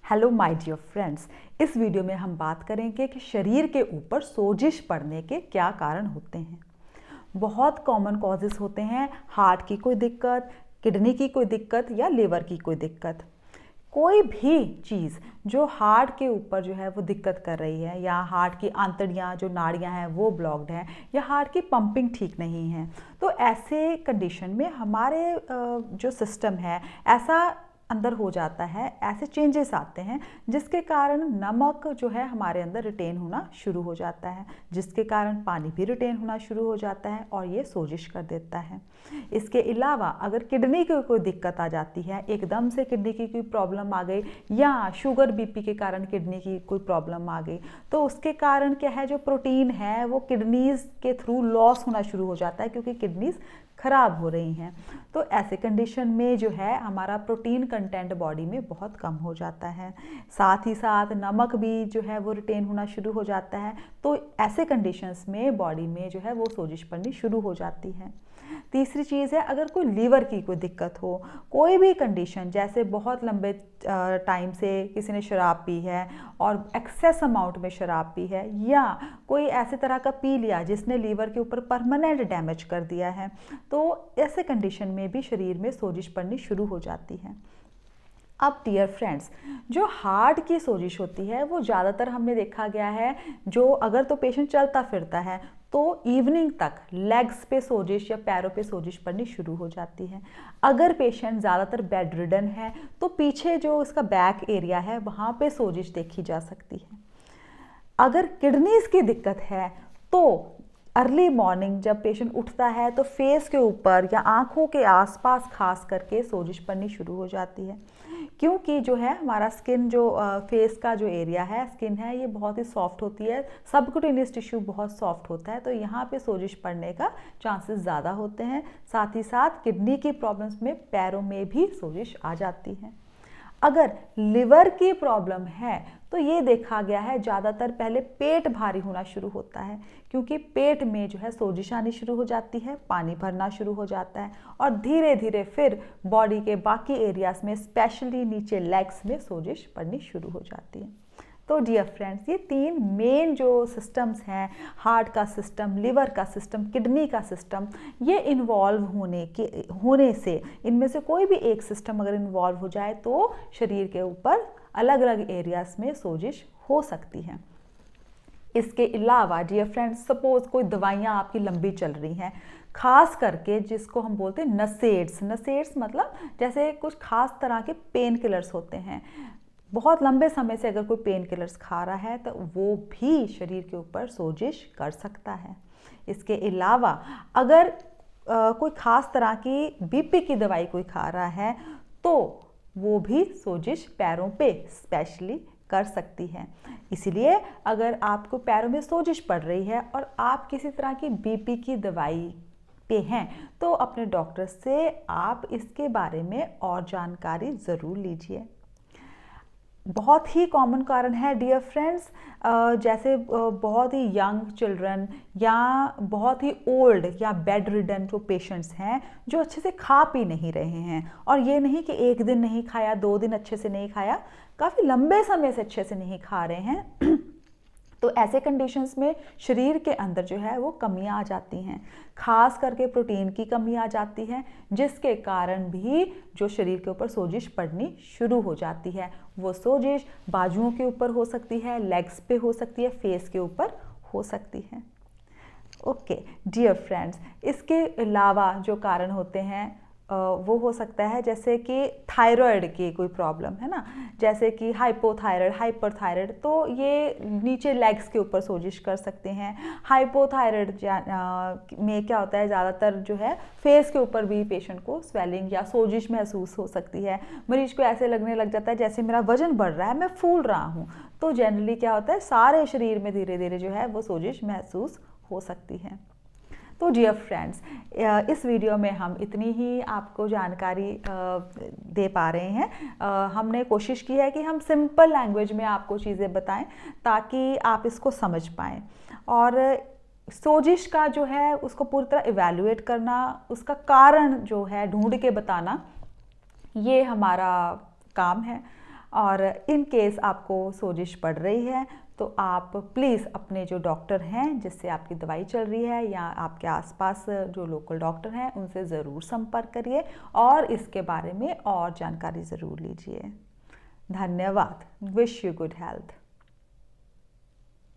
Hello my dear friends, इस video में हम बात करेंगे कि शरीर के ऊपर सोजिश पड़ने के क्या कारण होते हैं। बहुत कॉमन कॉजेस होते हैं, हार्ट की कोई दिक्कत, किडनी की कोई दिक्कत या लिवर की कोई दिक्कत। कोई भी चीज़ जो हार्ट के ऊपर जो है वो दिक्कत कर रही है, या हार्ट की आंतड़ियाँ जो नाड़ियाँ हैं वो ब्लॉक्ड हैं, या हार्ट की पंपिंग ठीक नहीं है, तो ऐसे कंडीशन में हमारे जो सिस्टम है ऐसा अंदर हो जाता है, ऐसे चेंजेस आते हैं जिसके कारण नमक जो है हमारे अंदर रिटेन होना शुरू हो जाता है, जिसके कारण पानी भी रिटेन होना शुरू हो जाता है और ये सोजिश कर देता है। इसके अलावा अगर किडनी की कोई दिक्कत आ जाती है, एकदम से किडनी की कोई प्रॉब्लम आ गई, या शुगर बीपी के कारण किडनी की कोई प्रॉब्लम आ गई, तो उसके कारण क्या है, जो प्रोटीन है वो किडनीज के थ्रू लॉस होना शुरू हो जाता है, क्योंकि किडनीज खराब हो रही हैं। तो ऐसे कंडीशन में जो है हमारा प्रोटीन कंटेंट बॉडी में बहुत कम हो जाता है, साथ ही साथ नमक भी जो है वो रिटेन होना शुरू हो जाता है। तो ऐसे कंडीशंस में बॉडी में जो है वो सोजिश पड़नी शुरू हो जाती है। तीसरी चीज़ है, अगर कोई लीवर की कोई दिक्कत हो, कोई भी कंडीशन, जैसे बहुत लंबे टाइम से किसी ने शराब पी है और एक्सेस अमाउंट में शराब पी है, या कोई ऐसे तरह का पी लिया जिसने लीवर के ऊपर परमानेंट डैमेज कर दिया है, तो ऐसे कंडीशन में भी शरीर में सोजिश पड़नी शुरू हो जाती है। अब डियर फ्रेंड्स, जो हार्ट की सोजिश होती है वो ज़्यादातर हमने देखा गया है, जो अगर तो पेशेंट चलता फिरता है तो इवनिंग तक लेग्स पे सोजिश या पैरों पे सोजिश पड़नी शुरू हो जाती है। अगर पेशेंट ज़्यादातर बेड रिडन है तो पीछे जो उसका बैक एरिया है वहाँ पे सोजिश देखी जा सकती है। अगर किडनीज की दिक्कत है तो अर्ली मॉर्निंग जब पेशेंट उठता है तो फेस के ऊपर या आंखों के आसपास खास करके सोजिश पड़नी शुरू हो जाती है, क्योंकि जो है हमारा स्किन, जो फेस का जो एरिया है, स्किन है, ये बहुत ही सॉफ्ट होती है, सबक्यूटेनियस टिश्यू बहुत सॉफ्ट होता है, तो यहाँ पे सोजिश पड़ने का चांसेस ज़्यादा होते हैं। साथ ही साथ किडनी की प्रॉब्लम्स में पैरों में भी सोजिश आ जाती है। अगर लिवर की प्रॉब्लम है तो ये देखा गया है ज़्यादातर पहले पेट भारी होना शुरू होता है, क्योंकि पेट में जो है सोजिश आनी शुरू हो जाती है, पानी भरना शुरू हो जाता है, और धीरे धीरे फिर बॉडी के बाकी एरियाज में, स्पेशली नीचे लेग्स में सोजिश पड़नी शुरू हो जाती है। तो डियर फ्रेंड्स, ये तीन मेन जो सिस्टम्स हैं, हार्ट का सिस्टम, लिवर का सिस्टम, किडनी का सिस्टम, ये इन्वॉल्व होने से इनमें से कोई भी एक सिस्टम अगर इन्वॉल्व हो जाए तो शरीर के ऊपर अलग अलग एरियाज में सोजिश हो सकती है। इसके अलावा डियर फ्रेंड्स, सपोज कोई दवाइयाँ आपकी लंबी चल रही हैं, खास करके जिसको हम बोलते हैं नसेड्स मतलब जैसे कुछ खास तरह के पेन किलर्स होते हैं, बहुत लंबे समय से अगर कोई पेन किलर्स खा रहा है तो वो भी शरीर के ऊपर सोजिश कर सकता है। इसके अलावा अगर कोई ख़ास तरह की बीपी की दवाई कोई खा रहा है तो वो भी सोजिश पैरों पे स्पेशली कर सकती है। इसीलिए अगर आपको पैरों में सोजिश पड़ रही है और आप किसी तरह की बीपी की दवाई पे हैं तो अपने डॉक्टर से आप इसके बारे में और जानकारी ज़रूर लीजिए। बहुत ही कॉमन कारण है डियर फ्रेंड्स, जैसे बहुत ही यंग चिल्ड्रन या बहुत ही ओल्ड या बेड रिडन जो पेशेंट्स हैं, जो अच्छे से खा पी नहीं रहे हैं, और ये नहीं कि एक दिन नहीं खाया, 2 दिन अच्छे से नहीं खाया, काफ़ी लंबे समय से अच्छे से नहीं खा रहे हैं तो ऐसे कंडीशंस में शरीर के अंदर जो है वो कमियां आ जाती हैं, खास करके प्रोटीन की कमी आ जाती है, जिसके कारण भी जो शरीर के ऊपर सोजिश पड़नी शुरू हो जाती है। वो सोजिश बाजुओं के ऊपर हो सकती है, लेग्स पे हो सकती है, फेस के ऊपर हो सकती है। ओके डियर फ्रेंड्स, इसके अलावा जो कारण होते हैं वो हो सकता है जैसे कि थायराइड की कोई प्रॉब्लम है ना, जैसे कि हाइपोथायराइड, हाइपरथायराइड, तो ये नीचे लेग्स के ऊपर सोजिश कर सकते हैं। हाइपोथायराइड में क्या होता है, ज़्यादातर जो है फेस के ऊपर भी पेशेंट को स्वेलिंग या सोजिश महसूस हो सकती है। मरीज को ऐसे लगने लग जाता है जैसे मेरा वजन बढ़ रहा है, मैं फूल रहा हूँ, तो जनरली क्या होता है, सारे शरीर में धीरे धीरे जो है वो सोजिश महसूस हो सकती है। तो डियर फ्रेंड्स, इस वीडियो में हम इतनी ही आपको जानकारी दे पा रहे हैं। हमने कोशिश की है कि हम सिंपल लैंग्वेज में आपको चीज़ें बताएं ताकि आप इसको समझ पाएं, और सोजिश का जो है उसको पूरी तरह इवैल्यूएट करना, उसका कारण जो है ढूंढ के बताना, ये हमारा काम है। और इन केस आपको सोजिश पड़ रही है तो आप प्लीज़ अपने जो डॉक्टर हैं जिससे आपकी दवाई चल रही है या आपके आसपास जो लोकल डॉक्टर हैं उनसे ज़रूर संपर्क करिए और इसके बारे में और जानकारी ज़रूर लीजिए। धन्यवाद। Wish you good health.